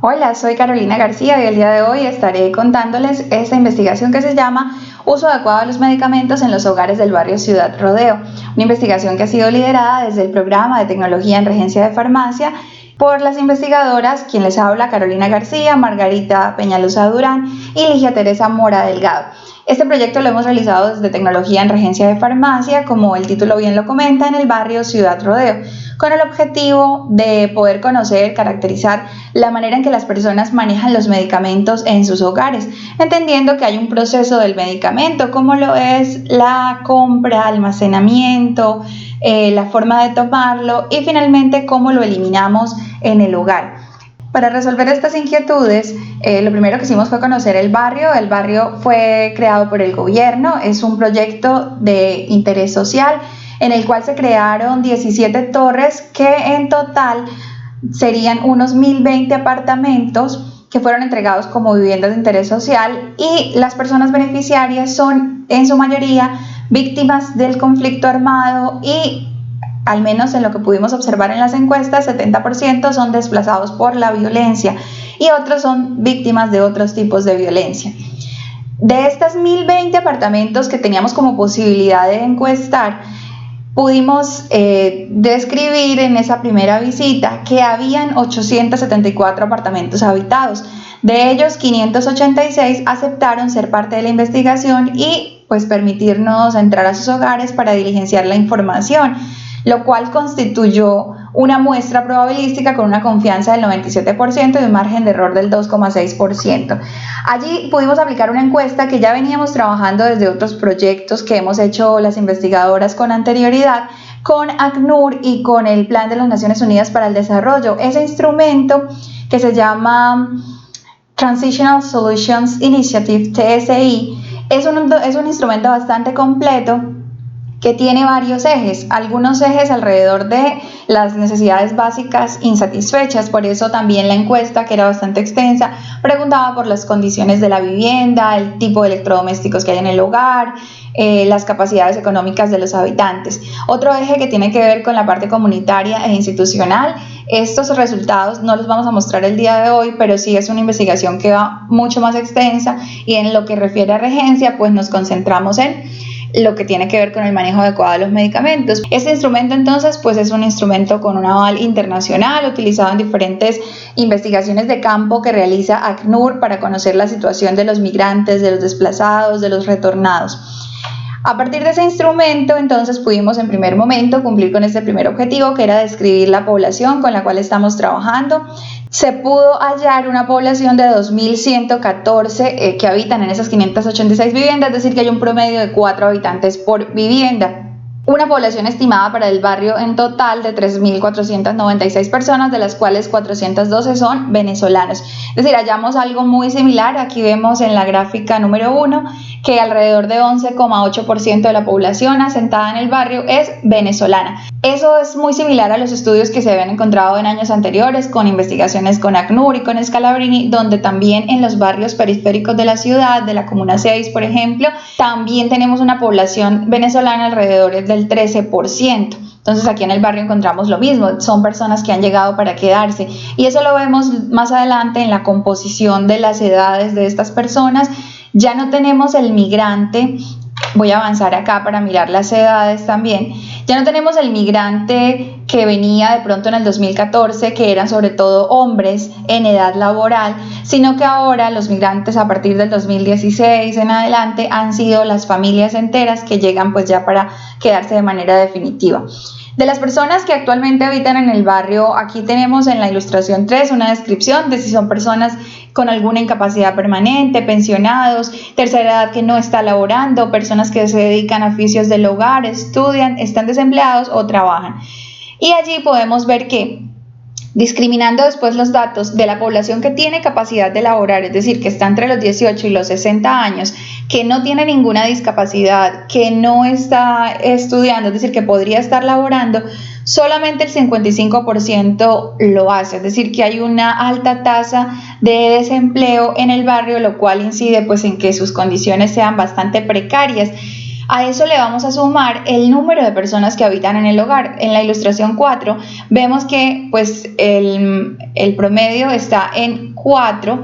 Hola, soy Carolina García y el día de hoy estaré contándoles esta investigación que se llama Uso adecuado de los medicamentos en los hogares del barrio Ciudad Rodeo, una investigación que ha sido liderada desde el programa de tecnología en regencia de farmacia por las investigadoras, quien les habla, Carolina García, Margarita Peñalosa Durán y Ligia Teresa Mora Delgado. Este proyecto lo hemos realizado desde Tecnología en Regencia de Farmacia, como el título bien lo comenta, en el barrio Ciudad Rodeo, con el objetivo de poder conocer, caracterizar la manera en que las personas manejan los medicamentos en sus hogares, entendiendo que hay un proceso del medicamento, como lo es la compra, almacenamiento, la forma de tomarlo y finalmente cómo lo eliminamos en el hogar. Para resolver estas inquietudes, lo primero que hicimos fue conocer el barrio. El barrio fue creado por el gobierno, es un proyecto de interés social en el cual se crearon 17 torres que en total serían unos 1020 apartamentos que fueron entregados como viviendas de interés social, y las personas beneficiarias son en su mayoría víctimas del conflicto armado y, al menos en lo que pudimos observar en las encuestas, 70% son desplazados por la violencia y otros son víctimas de otros tipos de violencia. De estas 1020 apartamentos que teníamos como posibilidad de encuestar, pudimos describir en esa primera visita que habían 874 apartamentos habitados. De ellos, 586 aceptaron ser parte de la investigación y pues permitirnos entrar a sus hogares para diligenciar la información, lo cual constituyó una muestra probabilística con una confianza del 97% y un margen de error del 2,6%. Allí pudimos aplicar una encuesta que ya veníamos trabajando desde otros proyectos que hemos hecho las investigadoras con anterioridad, con ACNUR y con el Plan de las Naciones Unidas para el Desarrollo. Ese instrumento, que se llama Transitional Solutions Initiative, TSI, es un instrumento bastante completo que tiene varios ejes, algunos ejes alrededor de las necesidades básicas insatisfechas. Por eso también la encuesta, que era bastante extensa, preguntaba por las condiciones de la vivienda, el tipo de electrodomésticos que hay en el hogar, las capacidades económicas de los habitantes. Otro eje que tiene que ver con la parte comunitaria e institucional. Estos resultados no los vamos a mostrar el día de hoy, pero sí es una investigación que va mucho más extensa, y en lo que refiere a regencia, pues nos concentramos en lo que tiene que ver con el manejo adecuado de los medicamentos. Este instrumento entonces pues es un instrumento con un aval internacional, utilizado en diferentes investigaciones de campo que realiza ACNUR para conocer la situación de los migrantes, de los desplazados, de los retornados. A partir de ese instrumento, entonces, pudimos en primer momento cumplir con este primer objetivo, que era describir la población con la cual estamos trabajando. Se pudo hallar una población de 2.114 que habitan en esas 586 viviendas, es decir, que hay un promedio de 4 habitantes por vivienda. Una población estimada para el barrio en total de 3.496 personas, de las cuales 412 son venezolanos. Es decir, hallamos algo muy similar. Aquí vemos en la gráfica número 1 que alrededor de 11,8% de la población asentada en el barrio es venezolana. Eso es muy similar a los estudios que se habían encontrado en años anteriores con investigaciones con ACNUR y con Scalabrini, donde también en los barrios periféricos de la ciudad, de la Comuna 6, por ejemplo, también tenemos una población venezolana alrededor del 13%. Entonces aquí en el barrio encontramos lo mismo, son personas que han llegado para quedarse, y eso lo vemos más adelante en la composición de las edades de estas personas. Ya no tenemos el migrante. Voy a avanzar acá para mirar las edades también. Ya no tenemos el migrante que venía de pronto en el 2014, que eran sobre todo hombres en edad laboral, sino que ahora los migrantes a partir del 2016 en adelante han sido las familias enteras que llegan pues ya para quedarse de manera definitiva. De las personas que actualmente habitan en el barrio, aquí tenemos en la ilustración 3 una descripción de si son personas con alguna incapacidad permanente, pensionados, tercera edad que no está laborando, personas que se dedican a oficios del hogar, estudian, están desempleados o trabajan. Y allí podemos ver que, discriminando después los datos de la población que tiene capacidad de laborar, es decir, que está entre los 18 y los 60 años, que no tiene ninguna discapacidad, que no está estudiando, es decir, que podría estar laborando, solamente el 55% lo hace, es decir, que hay una alta tasa de desempleo en el barrio, lo cual incide pues en que sus condiciones sean bastante precarias. A eso le vamos a sumar el número de personas que habitan en el hogar. En la ilustración 4 vemos que pues, el promedio está en 4,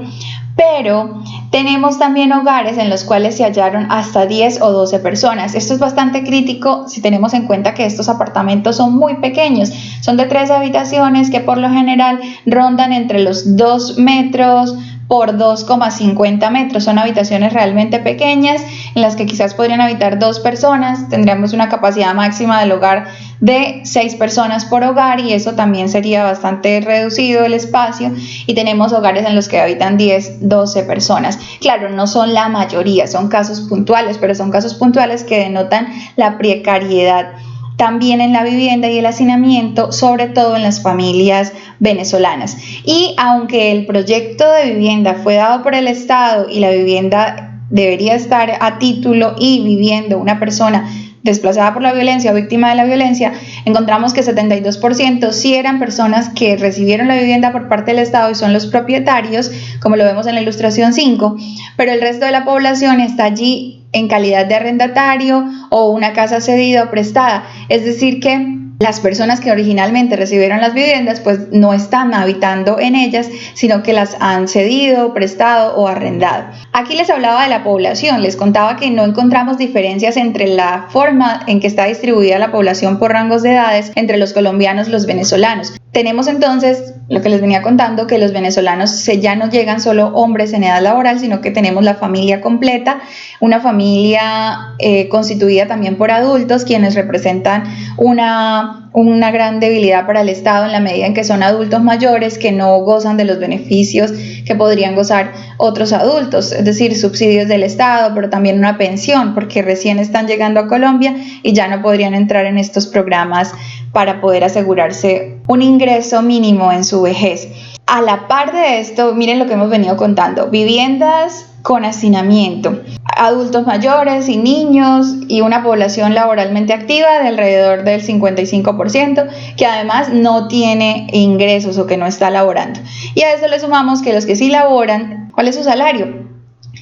pero tenemos también hogares en los cuales se hallaron hasta 10 o 12 personas. Esto es bastante crítico si tenemos en cuenta que estos apartamentos son muy pequeños. Son de 3 habitaciones que por lo general rondan entre los 2 metros por 2,50 metros. Son habitaciones realmente pequeñas en las que quizás podrían habitar 2 personas. Tendríamos una capacidad máxima del hogar de 6 personas por hogar y eso también sería bastante reducido el espacio, y tenemos hogares en los que habitan 10, 12 personas. Claro, no son la mayoría, son casos puntuales, pero son casos puntuales que denotan la precariedad también en la vivienda y el hacinamiento, sobre todo en las familias venezolanas. Y aunque el proyecto de vivienda fue dado por el Estado y la vivienda debería estar a título y viviendo una persona desplazada por la violencia o víctima de la violencia, encontramos que 72% sí eran personas que recibieron la vivienda por parte del Estado y son los propietarios, como lo vemos en la ilustración 5, pero el resto de la población está allí en calidad de arrendatario o una casa cedida o prestada, es decir que las personas que originalmente recibieron las viviendas pues no están habitando en ellas, sino que las han cedido, prestado o arrendado. Aquí les hablaba de la población, les contaba que no encontramos diferencias entre la forma en que está distribuida la población por rangos de edades entre los colombianos y los venezolanos. Tenemos entonces, lo que les venía contando, que los venezolanos ya no llegan solo hombres en edad laboral, sino que tenemos la familia completa, una familia constituida también por adultos, quienes representan una gran debilidad para el Estado en la medida en que son adultos mayores que no gozan de los beneficios que podrían gozar otros adultos, es decir, subsidios del Estado, pero también una pensión, porque recién están llegando a Colombia y ya no podrían entrar en estos programas para poder asegurarse un ingreso mínimo en su vejez. A la par de esto, miren lo que hemos venido contando: viviendas con hacinamiento, adultos mayores y niños y una población laboralmente activa de alrededor del 55%, que además no tiene ingresos o que no está laborando. Y a eso le sumamos que los que sí laboran, ¿cuál es su salario?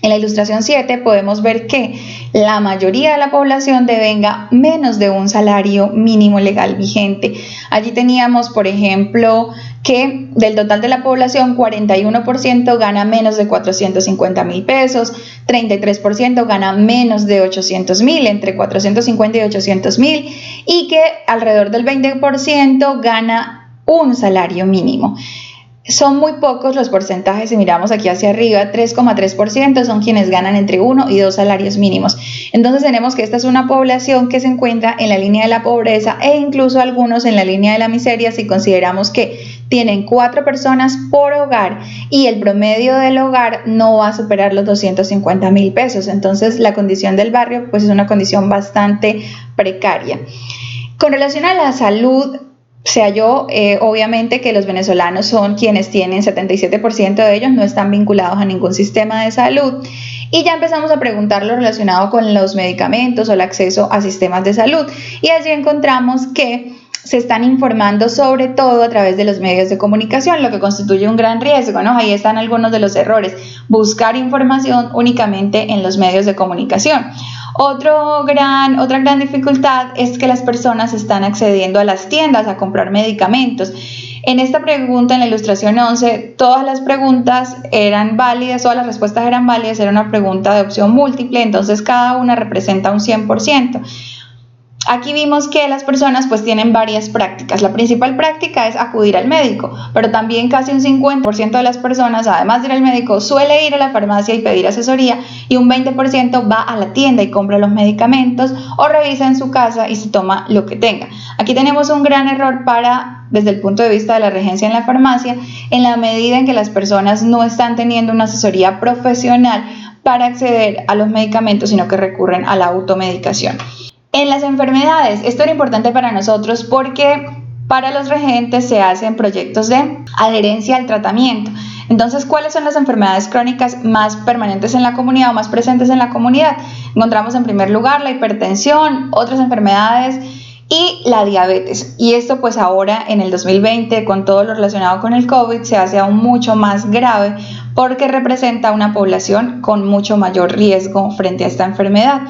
En la ilustración 7 podemos ver que la mayoría de la población devenga menos de un salario mínimo legal vigente. Allí teníamos, por ejemplo, que del total de la población, 41% gana menos de 450,000 pesos, 33% gana menos de 800,000, entre 450 y 800,000, y que alrededor del 20% gana un salario mínimo. Son muy pocos los porcentajes, si miramos aquí hacia arriba, 3,3% son quienes ganan entre 1 y 2 salarios mínimos. Entonces tenemos que esta es una población que se encuentra en la línea de la pobreza e incluso algunos en la línea de la miseria si consideramos que tienen 4 personas por hogar y el promedio del hogar no va a superar los 250,000 pesos. Entonces la condición del barrio pues es una condición bastante precaria. Con relación a la salud, se halló obviamente que los venezolanos son quienes tienen 77% de ellos, no están vinculados a ningún sistema de salud, y ya empezamos a preguntar lo relacionado con los medicamentos o el acceso a sistemas de salud, y allí encontramos que se están informando sobre todo a través de los medios de comunicación, lo que constituye un gran riesgo, ¿no? Ahí están algunos de los errores: buscar información únicamente en los medios de comunicación. Otra gran dificultad es que las personas están accediendo a las tiendas a comprar medicamentos. En esta pregunta, en la ilustración 11, todas las preguntas eran válidas, todas las respuestas eran válidas, era una pregunta de opción múltiple, entonces cada una representa un 100%. Aquí vimos que las personas pues tienen varias prácticas. La principal práctica es acudir al médico, pero también casi un 50% de las personas, además de ir al médico, suele ir a la farmacia y pedir asesoría, y un 20% va a la tienda y compra los medicamentos o revisa en su casa y se toma lo que tenga. Aquí tenemos un gran error desde el punto de vista de la regencia en la farmacia, en la medida en que las personas no están teniendo una asesoría profesional para acceder a los medicamentos, sino que recurren a la automedicación. En las enfermedades, esto era importante para nosotros porque para los regentes se hacen proyectos de adherencia al tratamiento. Entonces, ¿cuáles son las enfermedades crónicas más permanentes en la comunidad o más presentes en la comunidad? Encontramos en primer lugar la hipertensión, otras enfermedades y la diabetes. Y esto pues ahora en el 2020, con todo lo relacionado con el COVID, se hace aún mucho más grave porque representa una población con mucho mayor riesgo frente a esta enfermedad.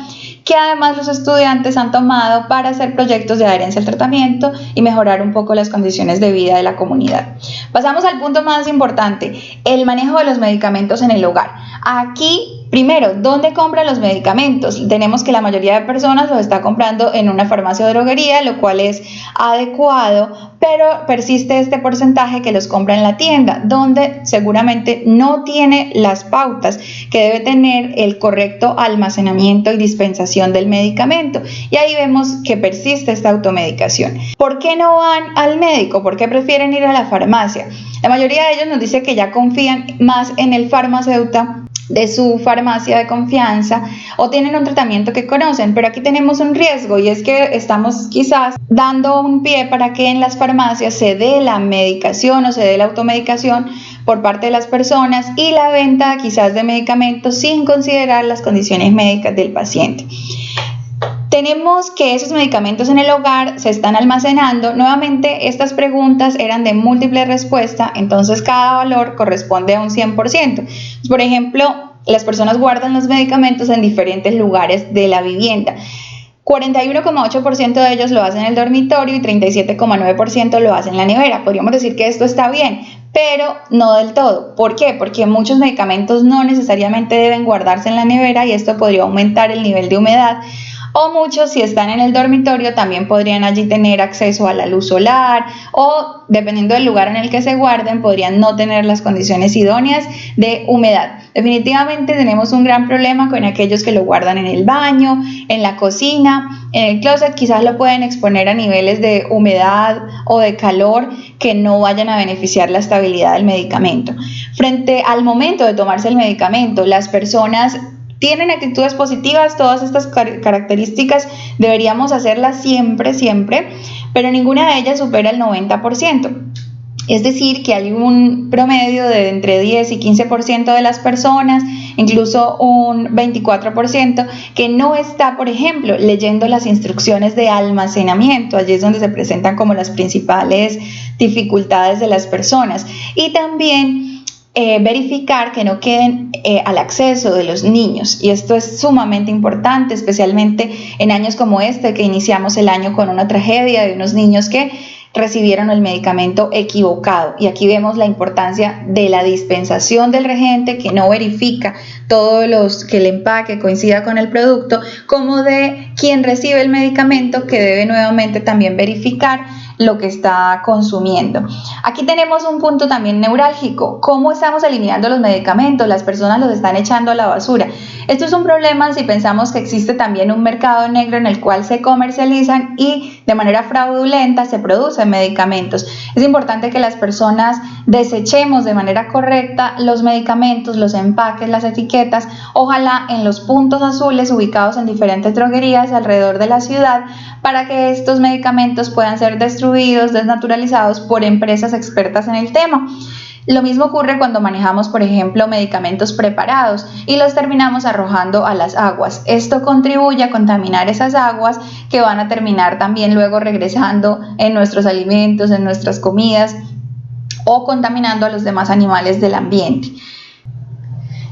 que además los estudiantes han tomado para hacer proyectos de adherencia al tratamiento y mejorar un poco las condiciones de vida de la comunidad. Pasamos al punto más importante, el manejo de los medicamentos en el hogar. Aquí, primero, ¿dónde compran los medicamentos? Tenemos que la mayoría de personas los está comprando en una farmacia o droguería, lo cual es adecuado, pero persiste este porcentaje que los compra en la tienda, donde seguramente no tiene las pautas que debe tener el correcto almacenamiento y dispensación del medicamento. Y ahí vemos que persiste esta automedicación. ¿Por qué no van al médico? ¿Por qué prefieren ir a la farmacia? La mayoría de ellos nos dice que ya confían más en el farmacéutico de su farmacia de confianza o tienen un tratamiento que conocen, pero aquí tenemos un riesgo y es que estamos quizás dando un pie para que en las farmacias se dé la medicación o se dé la automedicación por parte de las personas y la venta quizás de medicamentos sin considerar las condiciones médicas del paciente. Tenemos que esos medicamentos en el hogar se están almacenando. Nuevamente, estas preguntas eran de múltiple respuesta, entonces cada valor corresponde a un 100%. Por ejemplo, las personas guardan los medicamentos en diferentes lugares de la vivienda. 41,8% de ellos lo hacen en el dormitorio y 37,9% lo hacen en la nevera. Podríamos decir que esto está bien, pero no del todo. ¿Por qué? Porque muchos medicamentos no necesariamente deben guardarse en la nevera y esto podría aumentar el nivel de humedad. O muchos, si están en el dormitorio, también podrían allí tener acceso a la luz solar o, dependiendo del lugar en el que se guarden, podrían no tener las condiciones idóneas de humedad. Definitivamente tenemos un gran problema con aquellos que lo guardan en el baño, en la cocina, en el closet. Quizás lo pueden exponer a niveles de humedad o de calor que no vayan a beneficiar la estabilidad del medicamento. Frente al momento de tomarse el medicamento, las personas tienen actitudes positivas. Todas estas características deberíamos hacerlas siempre, pero ninguna de ellas supera el 90%. Es decir, que hay un promedio de entre 10 y 15% de las personas, incluso un 24%, que no está, por ejemplo, leyendo las instrucciones de almacenamiento. Allí es donde se presentan como las principales dificultades de las personas. Y también verificar que no queden al acceso de los niños, y esto es sumamente importante, especialmente en años como este, que iniciamos el año con una tragedia de unos niños que recibieron el medicamento equivocado, y aquí vemos la importancia de la dispensación del regente, que no verifica todos los que el empaque coincida con el producto, como de quien recibe el medicamento, que debe nuevamente también verificar lo que está consumiendo. Aquí tenemos un punto también neurálgico: ¿cómo estamos eliminando los medicamentos? Las personas los están echando a la basura. Esto es un problema si pensamos que existe también un mercado negro en el cual se comercializan y de manera fraudulenta se producen medicamentos. Es importante que las personas desechemos de manera correcta los medicamentos, los empaques, las etiquetas, ojalá en los puntos azules ubicados en diferentes droguerías alrededor de la ciudad, para que estos medicamentos puedan ser destruidos, desnaturalizados por empresas expertas en el tema. Lo mismo ocurre cuando manejamos, por ejemplo, medicamentos preparados y los terminamos arrojando a las aguas. Esto contribuye a contaminar esas aguas, que van a terminar también luego regresando en nuestros alimentos, en nuestras comidas, o contaminando a los demás animales del ambiente.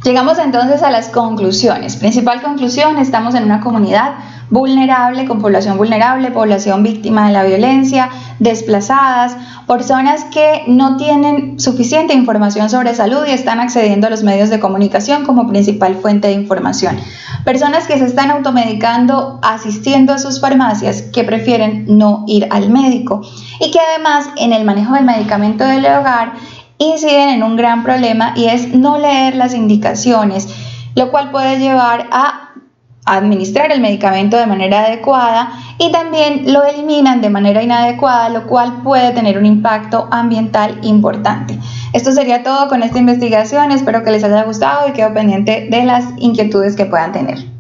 Llegamos entonces a las conclusiones. Principal conclusión: estamos en una comunidad vulnerable, con población vulnerable, población víctima de la violencia, desplazadas, personas que no tienen suficiente información sobre salud y están accediendo a los medios de comunicación como principal fuente de información. Personas que se están automedicando asistiendo a sus farmacias, que prefieren no ir al médico, y que además en el manejo del medicamento del hogar inciden en un gran problema, y es no leer las indicaciones, lo cual puede llevar a administrar el medicamento de manera adecuada, y también lo eliminan de manera inadecuada, lo cual puede tener un impacto ambiental importante. Esto sería todo con esta investigación. Espero que les haya gustado y quedo pendiente de las inquietudes que puedan tener.